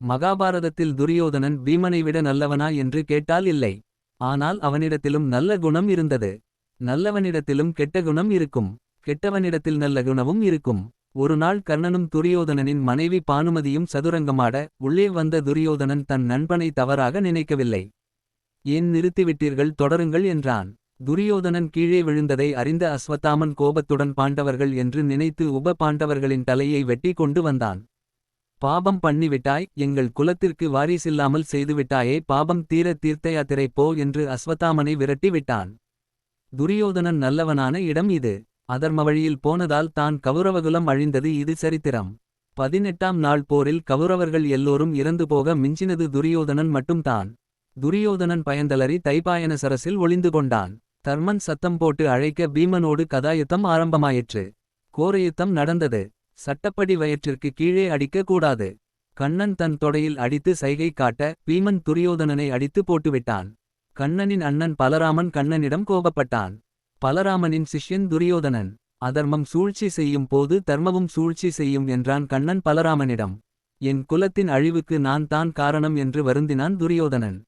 மகாபாரதத்தில் துரியோதனன் பீமனை விட நல்லவனா என்று கேட்டால் இல்லை. ஆனால் அவனிடத்திலும் நல்ல குணம் இருந்தது. நல்லவனிடத்திலும் கெட்ட குணம் இருக்கும். கெட்டவனிடத்தில் நல்ல குணமும் இருக்கும். ஒருநாள் கர்ணனும் துரியோதனனின் மனைவி பானுமதியும் சதுரங்கமாட. உள்ளே வந்த துரியோதனன் தன் நண்பனை தவறாக நினைக்கவில்லை. ஏன் நிறுத்திவிட்டீர்கள், தொடருங்கள் என்றான். துரியோதனன் கீழே விழுந்ததை அறிந்த அஸ்வத்தாமன் கோபத்துடன் பாண்டவர்கள் என்று நினைத்து உப பாண்டவர்களின் தலையை வெட்டி கொண்டு வந்தான். பாபம் பண்ணிவிட்டாய், எங்கள் குலத்திற்கு வாரிசில்லாமல் செய்துவிட்டாயே, பாபம் தீர தீர்த்தயாத்திரை போ என்று அஸ்வத்தாமனை விரட்டி விட்டான். துரியோதனன் நல்லவனான இடம் இது. அதர்ம வழியில் போனதால் தான் கவுரவகுலம் அழிந்தது, இது சரித்திரம். 18ஆம் நாள் போரில் கவுரவர்கள் எல்லோரும் இறந்து போக மிஞ்சினது துரியோதனன் மட்டும்தான். துரியோதனன் பயந்தலறி தைபாயன சரசில் ஒளிந்து கொண்டான். தர்மன் சத்தம் போட்டு அழைக்க பீமனோடு கதாயுத்தம் ஆரம்பமாயிற்று. கோரயுத்தம் நடந்தது. சட்டப்படி வயிற்றிற்கு கீழே அடிக்க கூடாது. கண்ணன் தன் தொடையில் அடித்து சைகை காட்ட பீமன் துரியோதனனை அடித்து போட்டுவிட்டான். கண்ணனின் அண்ணன் பலராமன் கண்ணனிடம் கோபப்பட்டான். பலராமனின் சிஷ்யன் துரியோதனன். அதர்மம் சூழ்ச்சி செய்யும் போது தர்மமும் சூழ்ச்சி செய்யும் என்றான் கண்ணன் பலராமனிடம். என் குலத்தின் அழிவுக்கு நான் தான் காரணம் என்று வருந்தினான் துரியோதனன்.